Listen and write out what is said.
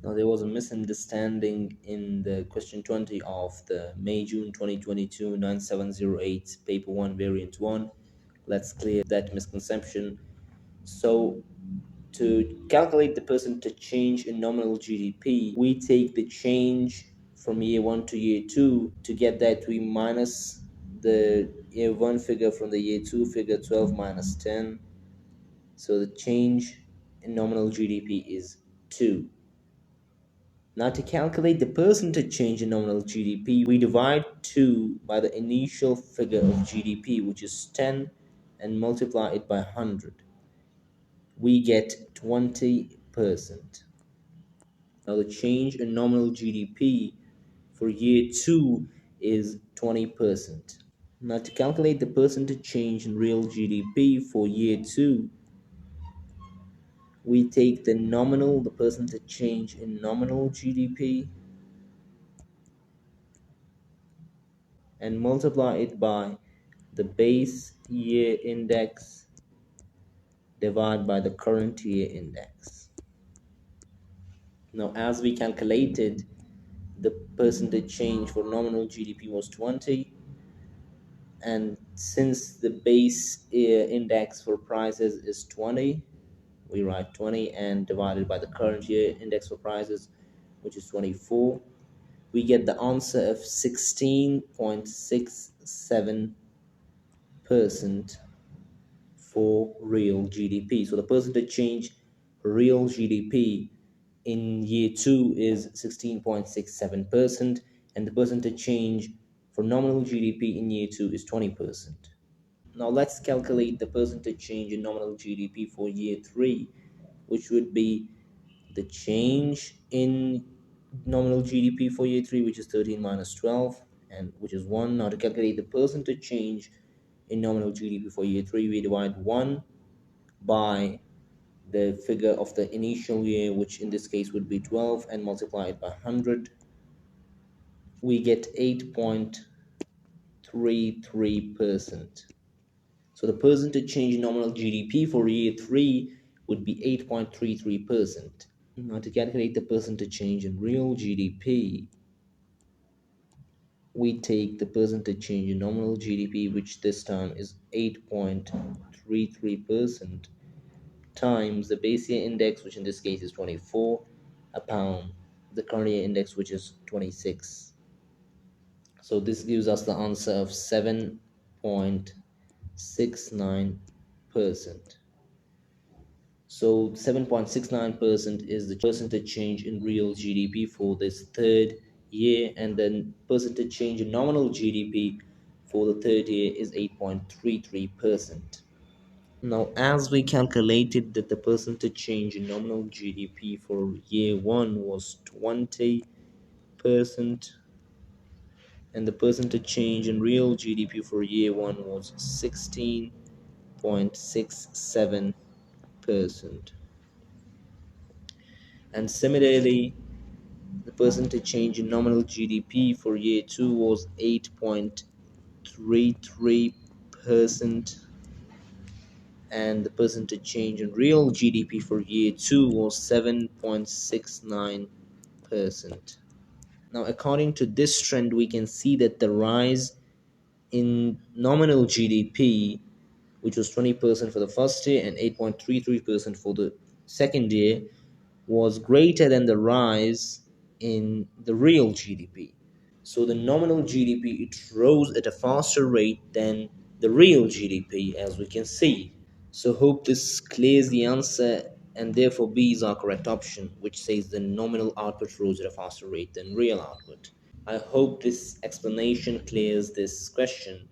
Now, there was a misunderstanding in the question 20 of the May-June 2022 9708 paper 1 variant 1. Let's clear that misconception. So, to calculate the percentage change in nominal GDP, we take the change from year 1 to year 2. To get that, we minus the year 1 figure from the year 2 figure, 12 minus 10. So the change in nominal GDP is 2. Now, to calculate the percentage change in nominal GDP, we divide 2 by the initial figure of GDP, which is 10, and multiply it by 100. We get 20%. Now, the change in nominal GDP for year 2 is 20%. Now, to calculate the percentage change in real GDP for year 2, we take the percentage change in nominal GDP, and multiply it by the base year index divided by the current year index. Now, as we calculated, the percentage change for nominal GDP was 20, and since the base year index for prices is 20, we write 20 and divided by the current year index for prices, which is 24. We get the answer of 16.67% for real GDP. So the percentage change for real GDP in year 2 is 16.67%, and the percentage change for nominal GDP in year 2 is 20%. Now let's calculate the percentage change in nominal GDP for year 3, which would be the change in nominal GDP for year 3, which is 13 minus 12, and which is 1. Now, to calculate the percentage change in nominal GDP for year 3, we divide 1 by the figure of the initial year, which in this case would be 12, and multiply it by 100. We get 8.33%. So the percentage change in nominal GDP for year 3 would be 8.33%. Now, to calculate the percentage change in real GDP, we take the percentage change in nominal GDP, which this time is 8.33%, times the base year index, which in this case is 24, upon the current year index, which is 26. So this gives us the answer of 7.69%. So 7.69% is the percentage change in real GDP for this third year, and then percentage change in nominal GDP for the third year is 8.33%. Now, as we calculated that the percentage change in nominal GDP for year 1 was 20%, and the percentage change in real GDP for year 1 was 16.67%. And similarly, the percentage change in nominal GDP for year 2 was 8.33%, and the percentage change in real GDP for year 2 was 7.69%. Now, according to this trend, we can see that the rise in nominal GDP, which was 20% for the first year and 8.33% for the second year, was greater than the rise in the real GDP. So the nominal GDP, it rose at a faster rate than the real GDP, as we can see. So hope this clears the answer, and therefore B is our correct option, which says the nominal output rose at a faster rate than real output. I hope this explanation clears this question.